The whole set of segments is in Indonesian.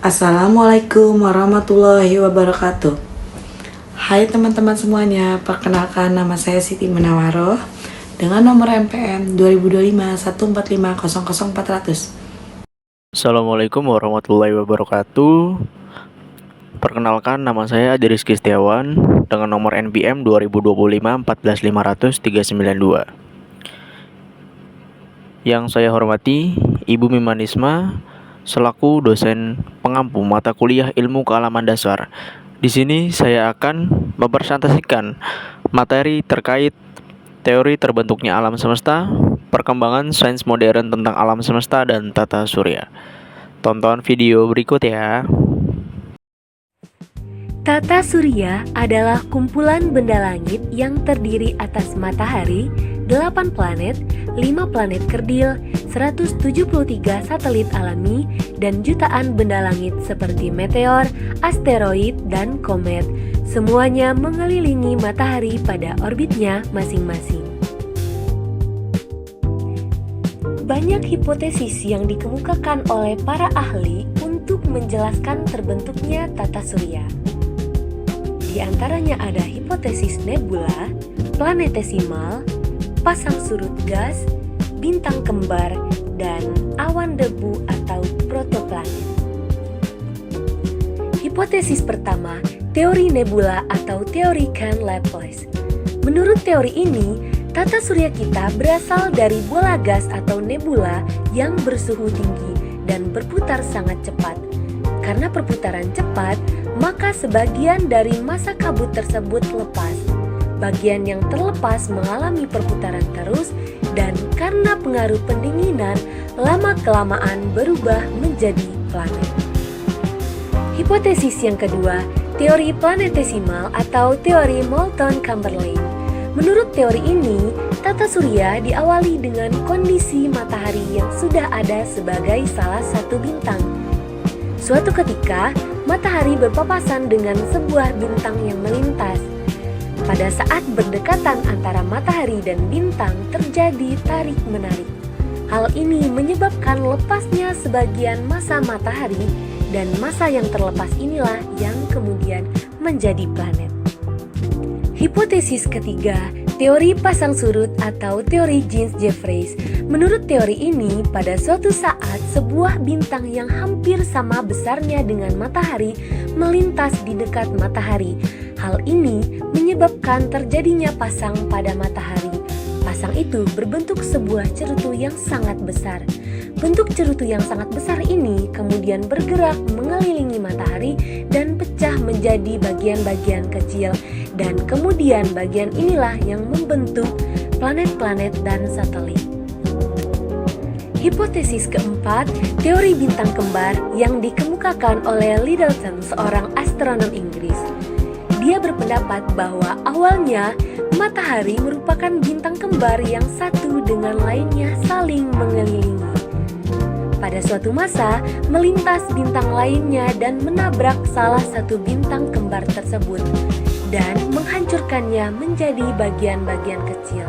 Assalamualaikum warahmatullahi wabarakatuh. Hai teman-teman semuanya, perkenalkan nama saya Siti Menawaroh dengan nomor MPM 202514500400. Assalamualaikum warahmatullahi wabarakatuh. Perkenalkan, nama saya Adi Rizky Setiawan dengan nomor NPM 2025 Yang saya hormati Ibu Mimanisma selaku dosen pengampu mata kuliah Ilmu Kealaman Dasar. Di sini saya akan mempresentasikan materi terkait teori terbentuknya alam semesta, perkembangan sains modern tentang alam semesta dan tata surya. Tonton video berikut ya. Tata surya adalah kumpulan benda langit yang terdiri atas matahari, 8 planet, 5 planet kerdil, 173 satelit alami, dan jutaan benda langit seperti meteor, asteroid, dan komet. Semuanya mengelilingi matahari pada orbitnya masing-masing. Banyak hipotesis yang dikemukakan oleh para ahli untuk menjelaskan terbentuknya tata surya. Di antaranya ada hipotesis nebula, planetesimal, pasang surut gas, bintang kembar, dan awan debu atau protoplanet. Hipotesis pertama, teori nebula atau teori Kahn-Laplace. Menurut teori ini, tata surya kita berasal dari bola gas atau nebula yang bersuhu tinggi dan berputar sangat cepat. Karena perputaran cepat, maka sebagian dari massa kabut tersebut lepas. Bagian yang terlepas mengalami perputaran terus, dan karena pengaruh pendinginan, lama-kelamaan berubah menjadi planet. Hipotesis yang kedua, teori planetesimal atau teori Moulton-Chamberlain. Menurut teori ini, tata surya diawali dengan kondisi matahari yang sudah ada sebagai salah satu bintang. Suatu ketika, matahari berpapasan dengan sebuah bintang yang melintas. Pada saat berdekatan antara matahari dan bintang terjadi tarik-menarik. Hal ini menyebabkan lepasnya sebagian massa matahari, dan massa yang terlepas inilah yang kemudian menjadi planet. Hipotesis ketiga, teori pasang surut atau teori Jeans-Jeffreys. Menurut teori ini, pada suatu saat sebuah bintang yang hampir sama besarnya dengan matahari melintas di dekat matahari. Hal ini menyebabkan terjadinya pasang pada matahari. Pasang itu berbentuk sebuah cerutu yang sangat besar. Bentuk cerutu yang sangat besar ini kemudian bergerak mengelilingi matahari dan pecah menjadi bagian-bagian kecil, dan kemudian bagian inilah yang membentuk planet-planet dan satelit. Hipotesis keempat, teori bintang kembar yang dikemukakan oleh Lyttleton, seorang astronom Inggris. Dia berpendapat bahwa awalnya matahari merupakan bintang kembar yang satu dengan lainnya saling mengelilingi. Pada suatu masa, melintas bintang lainnya dan menabrak salah satu bintang kembar tersebut dan menghancurkannya menjadi bagian-bagian kecil.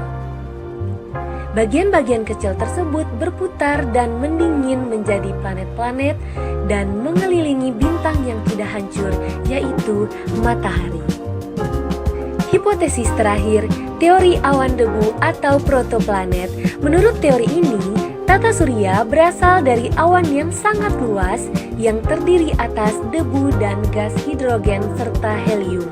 Bagian-bagian kecil tersebut berputar dan mendingin menjadi planet-planet dan mengelilingi bintang yang tidak hancur, yaitu matahari. Hipotesis terakhir, teori awan debu atau protoplanet. Menurut teori ini, tata surya berasal dari awan yang sangat luas yang terdiri atas debu dan gas hidrogen serta helium.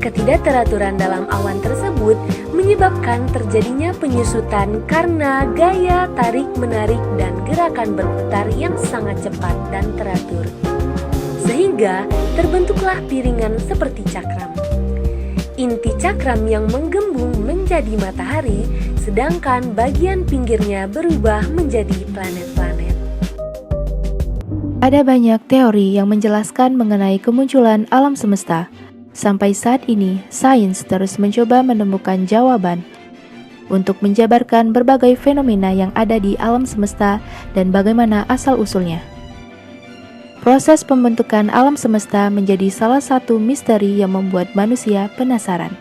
Ketidakteraturan dalam awan tersebut menyebabkan terjadinya penyusutan karena gaya tarik-menarik dan gerakan berputar yang sangat cepat dan teratur. Sehingga terbentuklah piringan seperti cakram. Inti cakram yang menggembung menjadi matahari, sedangkan bagian pinggirnya berubah menjadi planet-planet. Ada banyak teori yang menjelaskan mengenai kemunculan alam semesta. Sampai saat ini, sains terus mencoba menemukan jawaban untuk menjabarkan berbagai fenomena yang ada di alam semesta dan bagaimana asal-usulnya. Proses pembentukan alam semesta menjadi salah satu misteri yang membuat manusia penasaran.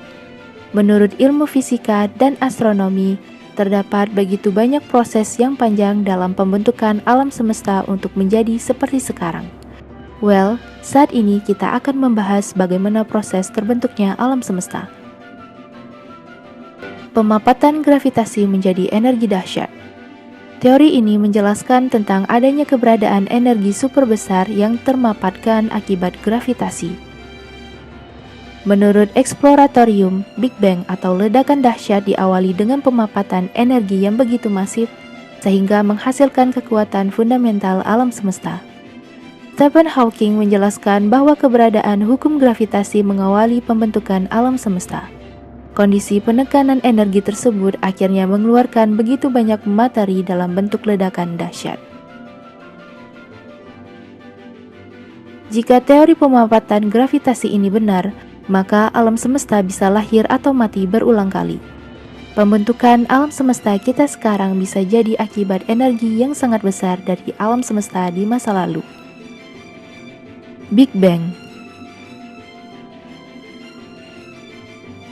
Menurut ilmu fisika dan astronomi, terdapat begitu banyak proses yang panjang dalam pembentukan alam semesta untuk menjadi seperti sekarang. Well, saat ini kita akan membahas bagaimana proses terbentuknya alam semesta. Pemapatan gravitasi menjadi energi dahsyat. Teori ini menjelaskan tentang adanya keberadaan energi super besar yang termapatkan akibat gravitasi. Menurut eksploratorium, Big Bang atau ledakan dahsyat diawali dengan pemapatan energi yang begitu masif sehingga menghasilkan kekuatan fundamental alam semesta. Stephen Hawking menjelaskan bahwa keberadaan hukum gravitasi mengawali pembentukan alam semesta. Kondisi penekanan energi tersebut akhirnya mengeluarkan begitu banyak materi dalam bentuk ledakan dahsyat. Jika teori pemapatan gravitasi ini benar, maka alam semesta bisa lahir atau mati berulang kali. Pembentukan alam semesta kita sekarang bisa jadi akibat energi yang sangat besar dari alam semesta di masa lalu. Big Bang.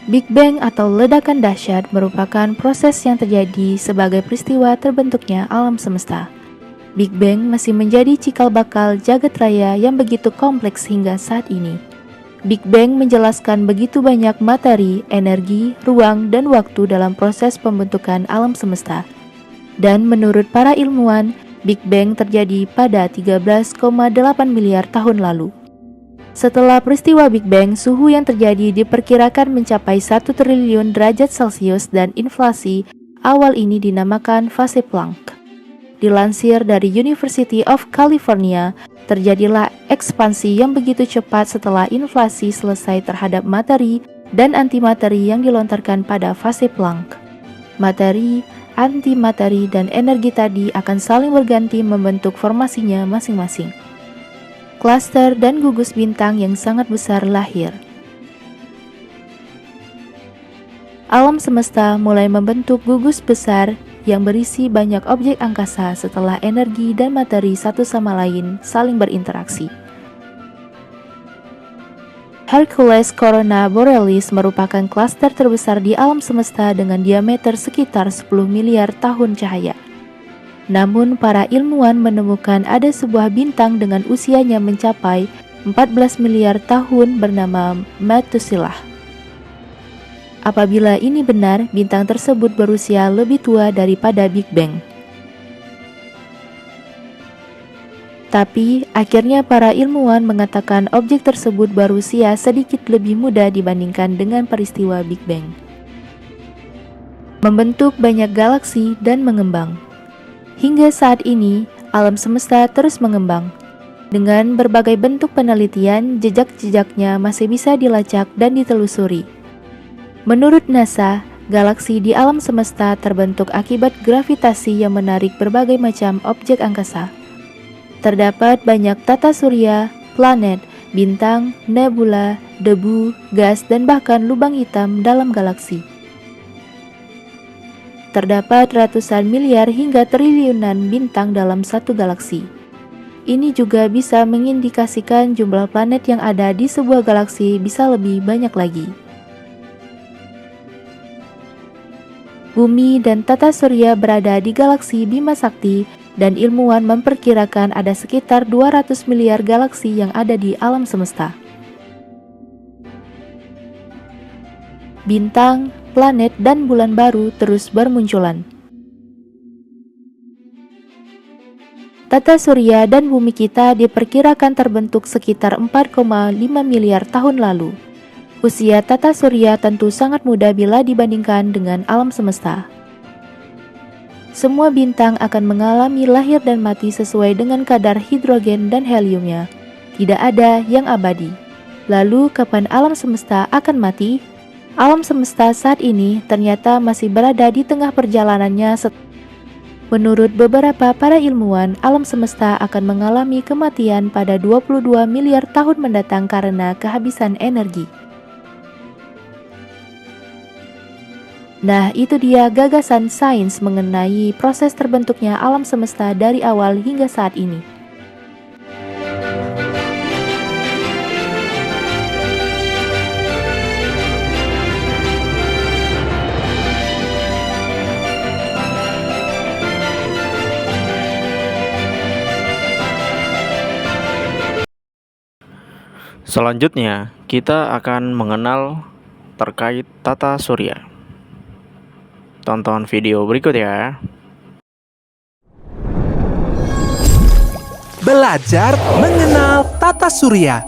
Big Bang atau ledakan dahsyat merupakan proses yang terjadi sebagai peristiwa terbentuknya alam semesta. Big Bang masih menjadi cikal bakal jagat raya yang begitu kompleks hingga saat ini. Big Bang menjelaskan begitu banyak materi, energi, ruang, dan waktu dalam proses pembentukan alam semesta. Dan menurut para ilmuwan, Big Bang terjadi pada 13,8 miliar tahun lalu. Setelah peristiwa Big Bang, suhu yang terjadi diperkirakan mencapai 1 triliun derajat Celcius dan inflasi awal ini dinamakan fase Planck. Dilansir dari University of California, terjadilah ekspansi yang begitu cepat setelah inflasi selesai terhadap materi dan antimateri yang dilontarkan pada fase Planck. Materi, antimateri, dan energi tadi akan saling berganti membentuk formasinya masing-masing. Klaster dan gugus bintang yang sangat besar lahir. Alam semesta mulai membentuk gugus besar yang berisi banyak objek angkasa setelah energi dan materi satu sama lain saling berinteraksi. Hercules Corona Borealis merupakan klaster terbesar di alam semesta dengan diameter sekitar 10 miliar tahun cahaya. Namun, para ilmuwan menemukan ada sebuah bintang dengan usianya mencapai 14 miliar tahun bernama Methuselah. Apabila ini benar, bintang tersebut berusia lebih tua daripada Big Bang. Tapi, akhirnya para ilmuwan mengatakan objek tersebut berusia sedikit lebih muda dibandingkan dengan peristiwa Big Bang. Membentuk banyak galaksi dan mengembang. Hingga saat ini, alam semesta terus mengembang. Dengan berbagai bentuk penelitian, jejak-jejaknya masih bisa dilacak dan ditelusuri. Menurut NASA, galaksi di alam semesta terbentuk akibat gravitasi yang menarik berbagai macam objek angkasa. Terdapat banyak tata surya, planet, bintang, nebula, debu, gas, dan bahkan lubang hitam dalam galaksi. Terdapat ratusan miliar hingga triliunan bintang dalam satu galaksi. Ini juga bisa mengindikasikan jumlah planet yang ada di sebuah galaksi bisa lebih banyak lagi. Bumi dan tata surya berada di galaksi Bima Sakti dan ilmuwan memperkirakan ada sekitar 200 miliar galaksi yang ada di alam semesta. Bintang, planet, dan bulan baru terus bermunculan. Tata surya dan bumi kita diperkirakan terbentuk sekitar 4,5 miliar tahun lalu. Usia tata surya tentu sangat muda bila dibandingkan dengan alam semesta. Semua bintang akan mengalami lahir dan mati sesuai dengan kadar hidrogen dan heliumnya. Tidak ada yang abadi. Lalu kapan alam semesta akan mati? Alam semesta saat ini ternyata masih berada di tengah perjalanannya. Menurut beberapa para ilmuwan, alam semesta akan mengalami kematian pada 22 miliar tahun mendatang karena kehabisan energi. Nah, itu dia gagasan sains mengenai proses terbentuknya alam semesta dari awal hingga saat ini. Selanjutnya, kita akan mengenal terkait tata surya. Tonton video berikut ya. Belajar mengenal tata surya.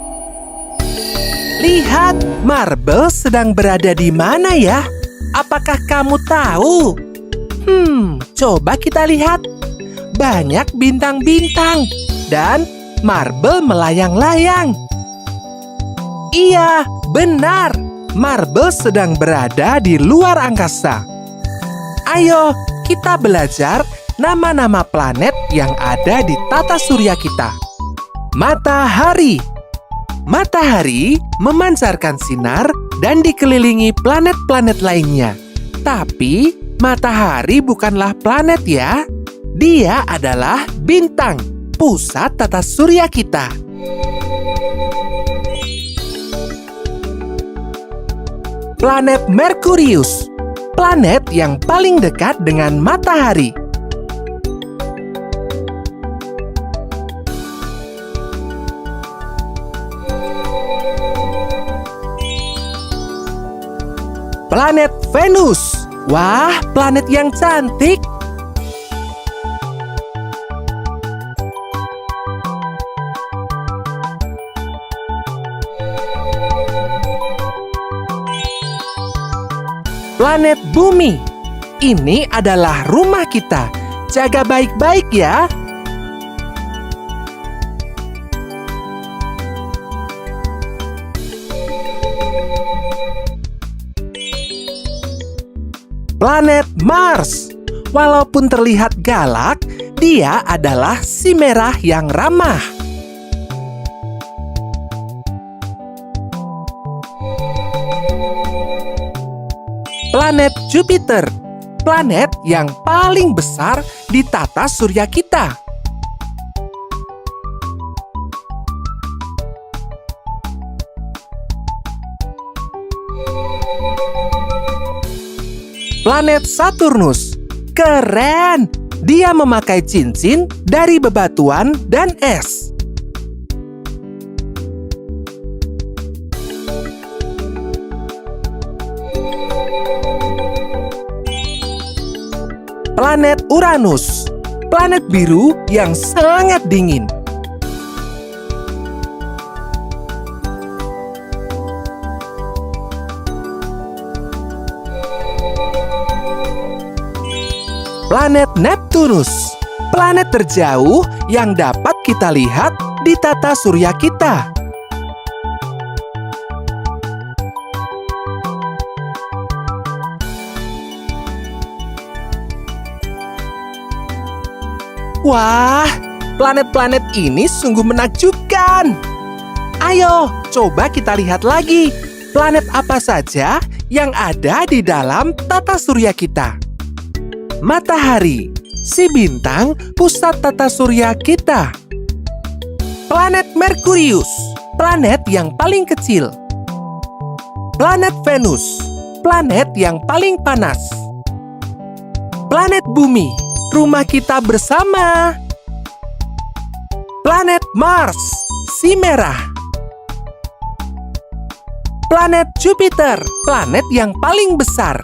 Lihat, marble sedang berada di mana ya? Apakah kamu tahu? Coba kita lihat. Banyak bintang-bintang dan marble melayang-layang. Iya, benar. Marble sedang berada di luar angkasa. Ayo, kita belajar nama-nama planet yang ada di tata surya kita. Matahari. Matahari memancarkan sinar dan dikelilingi planet-planet lainnya. Tapi, matahari bukanlah planet ya. Dia adalah bintang, pusat tata surya kita. Planet Merkurius, planet yang paling dekat dengan matahari. Planet Venus. Wah, planet yang cantik. Planet Bumi. Ini adalah rumah kita. Jaga baik-baik ya. Planet Mars. Walaupun terlihat galak, dia adalah si merah yang ramah. Planet Jupiter, planet yang paling besar di tata surya kita. Planet Saturnus, keren! Dia memakai cincin dari bebatuan dan es. Planet Uranus, planet biru yang sangat dingin. Planet Neptunus, planet terjauh yang dapat kita lihat di tata surya kita. Wah, planet-planet ini sungguh menakjubkan. Ayo, coba kita lihat lagi. Planet apa saja yang ada di dalam tata surya kita? Matahari, si bintang pusat tata surya kita. Planet Merkurius, planet yang paling kecil. Planet Venus, planet yang paling panas. Planet Bumi, rumah kita bersama. Planet Mars, si merah. Planet Jupiter, planet yang paling besar.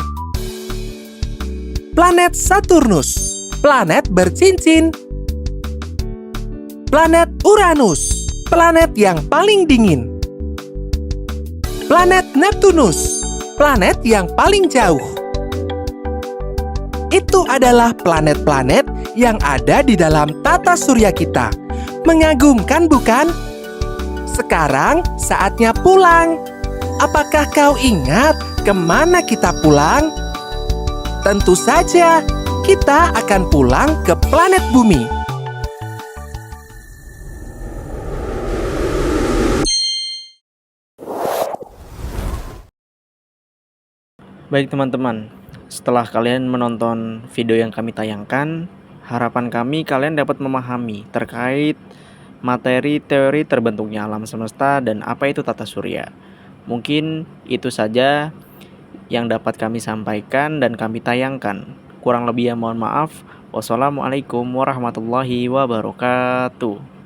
Planet Saturnus, planet bercincin. Planet Uranus, planet yang paling dingin. Planet Neptunus, planet yang paling jauh. Itu adalah planet-planet yang ada di dalam tata surya kita. Mengagumkan bukan? Sekarang saatnya pulang. Apakah kau ingat kemana kita pulang? Tentu saja, kita akan pulang ke planet Bumi. Baik teman-teman, setelah kalian menonton video yang kami tayangkan, harapan kami kalian dapat memahami terkait materi teori terbentuknya alam semesta dan apa itu tata surya. Mungkin itu saja yang dapat kami sampaikan dan kami tayangkan. Kurang lebih ya mohon maaf. Wassalamualaikum warahmatullahi wabarakatuh.